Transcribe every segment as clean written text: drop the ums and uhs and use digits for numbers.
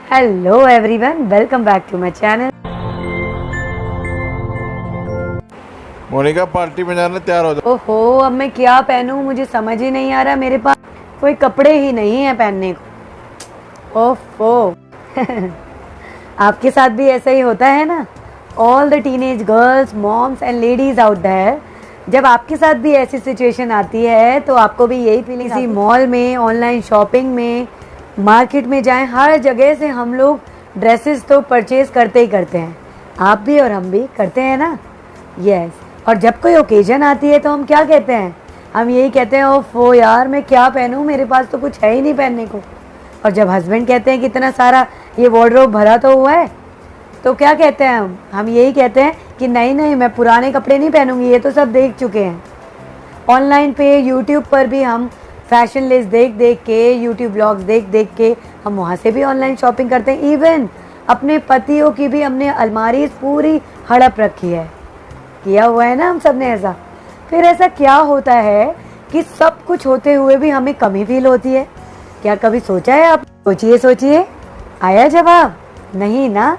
Hello everyone, welcome back to my channel. Monica party में जाने तैयार हो जाओ। ओहो, अब मैं क्या पहनूं, मुझे समझ ही नहीं आ रहा। मेरे पास कोई कपड़े ही नहीं है पहनने को। ओफो आपके साथ भी ऐसा ही होता है ना? All the teenage girls, moms and ladies out there, जब आपके साथ भी ऐसी सिचुएशन आती है तो आपको भी यही फीलिंग, किसी मॉल में, ऑनलाइन शॉपिंग में, मार्केट में जाएं, हर जगह से हम लोग ड्रेसेस तो परचेज करते ही करते हैं। आप भी और हम भी करते हैं ना? यस। और जब कोई ओकेजन आती है तो हम क्या कहते हैं? हम यही कहते हैं, ओफो यार मैं क्या पहनूं, मेरे पास तो कुछ है ही नहीं पहनने को। और जब हस्बैंड कहते हैं कि इतना सारा ये वार्डरोब भरा तो हुआ है, तो क्या कहते हैं हम यही कहते हैं कि नहीं नहीं, मैं पुराने कपड़े नहीं पहनूंगी, ये तो सब देख चुके हैं। ऑनलाइन पे, यूट्यूब पर भी हम फैशन लिस्ट देख देख के, यूट्यूब ब्लॉग्स देख देख के हम वहाँ से भी ऑनलाइन शॉपिंग करते हैं। इवन अपने पतियों की भी हमने अलमारी पूरी हड़प रखी है, किया हुआ है ना हम सब ने ऐसा। फिर ऐसा क्या होता है कि सब कुछ होते हुए भी हमें कमी फील होती है? क्या कभी सोचा है आप? सोचिए सोचिए, आया जवाब? नहीं ना?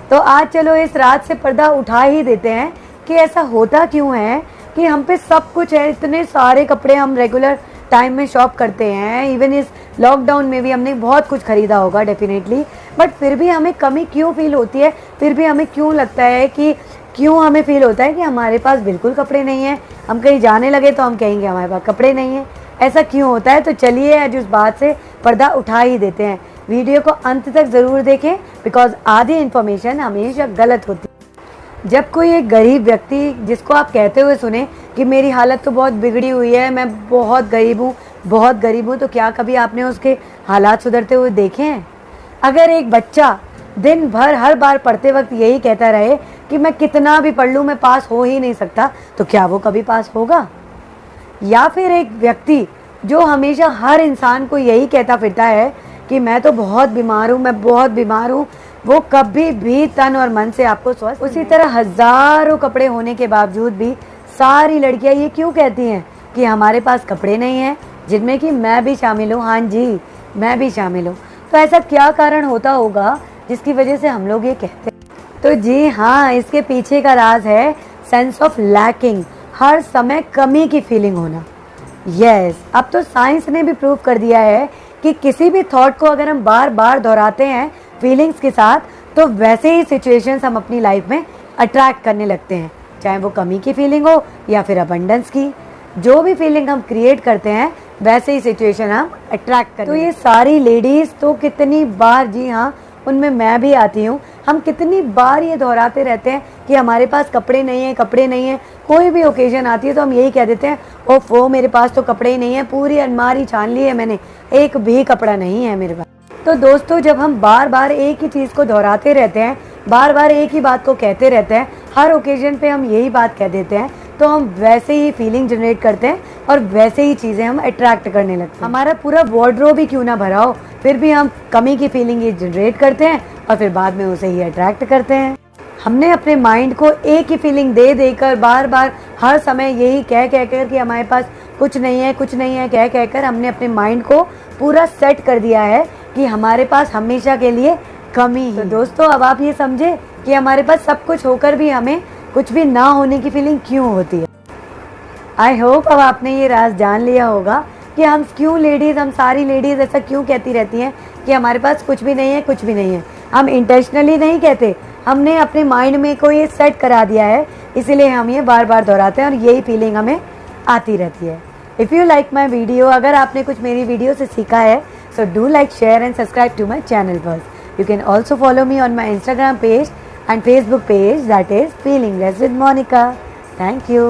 तो आज चलो इस रात से पर्दा उठा ही देते हैं कि ऐसा होता क्यों है कि हम पे सब कुछ है, इतने सारे कपड़े हम रेगुलर टाइम में शॉप करते हैं। इवन इस लॉकडाउन में भी हमने बहुत कुछ खरीदा होगा डेफिनेटली, बट फिर भी हमें कमी क्यों फील होती है? फिर भी हमें क्यों लगता है कि क्यों हमें फील होता है कि हमारे पास बिल्कुल कपड़े नहीं हैं? हम कहीं जाने लगे तो हम कहेंगे हमारे पास कपड़े नहीं हैं। ऐसा क्यों होता है? तो चलिए आज उस बात से पर्दा उठा ही देते हैं। वीडियो को अंत तक ज़रूर देखें, बिकॉज आधी इन्फॉर्मेशन हमेशा गलत होती है। जब कोई एक गरीब व्यक्ति जिसको आप कहते हुए सुने कि मेरी हालत तो बहुत बिगड़ी हुई है, मैं बहुत गरीब हूँ, तो क्या कभी आपने उसके हालात सुधरते हुए देखे हैं? अगर एक बच्चा दिन भर हर बार पढ़ते वक्त यही कहता रहे कि मैं कितना भी पढ़ लूँ मैं पास हो ही नहीं सकता, तो क्या वो कभी पास होगा? या फिर एक व्यक्ति जो हमेशा हर इंसान को यही कहता फिरता है कि मैं तो बहुत बीमार हूँ, वो कभी भी तन और मन से आपको स्वस्थ। उसी तरह हजारों कपड़े होने के बावजूद भी सारी लड़कियां ये क्यों कहती हैं कि हमारे पास कपड़े नहीं हैं, जिनमें कि मैं भी शामिल हूँ। हाँ जी, मैं भी शामिल हूँ। तो ऐसा क्या कारण होता होगा जिसकी वजह से हम लोग ये कहते हैं? तो जी हाँ, इसके पीछे का राज है सेंस ऑफ लैकिंग, हर समय कमी की फीलिंग होना। यस, अब तो साइंस ने भी प्रूव कर दिया है कि किसी भी थॉट को अगर हम बार बार दोहराते हैं फीलिंग्स के साथ, तो वैसे ही सिचुएशंस हम अपनी लाइफ में अट्रैक्ट करने लगते हैं, चाहे वो कमी की फीलिंग हो या फिर अबंडेंस की। जो भी फीलिंग हम क्रिएट करते हैं वैसे ही सिचुएशन हम अट्रैक्ट करते हैं। तो ये सारी लेडीज तो कितनी बार, जी हाँ उनमें मैं भी आती हूँ, हम कितनी बार ये दोहराते रहते हैं कि हमारे पास कपड़े नहीं हैं। कोई भी ओकेजन आती है तो हम यही कह देते हैं, ओफो मेरे पास तो कपड़े ही नहीं है, पूरी अलमारी छान ली है मैंने, एक भी कपड़ा नहीं है मेरे पास। तो दोस्तों, जब हम बार बार एक ही चीज़ को दोहराते रहते हैं, बार बार एक ही बात को कहते रहते हैं, हर ओकेजन पे हम यही बात कह देते हैं, तो हम वैसे ही फीलिंग जनरेट करते हैं और वैसे ही चीज़ें हम अट्रैक्ट करने लगते हैं। हमारा पूरा वार्डरोब ही क्यों ना भरा हो, फिर भी हम कमी की फीलिंग ये जनरेट करते हैं और फिर बाद में उसे ही अट्रैक्ट करते हैं। हमने अपने माइंड को एक ही फीलिंग दे देकर बार बार हर समय यही कह कर कि हमारे पास कुछ नहीं है कह कर हमने अपने माइंड को पूरा सेट कर दिया है कि हमारे पास हमेशा के लिए कमी ही। तो दोस्तों, अब आप ये समझे कि हमारे पास सब कुछ होकर भी हमें कुछ भी ना होने की फीलिंग क्यों होती है। आई होप अब आपने ये राज जान लिया होगा कि हम सारी लेडीज़ ऐसा क्यों कहती रहती हैं कि हमारे पास कुछ भी नहीं है। हम इंटेंशनली नहीं कहते, हमने अपने माइंड में को ये सेट करा दिया है, इसीलिए हम ये बार बार दोहराते हैं और यही फीलिंग हमें आती रहती है। If you like my video, अगर आपने कुछ मेरी वीडियो से सीखा है, so do like, share and subscribe to my channel first. You can also follow me on my Instagram page and Facebook page, that is Feeling Less with Monica. Thank you.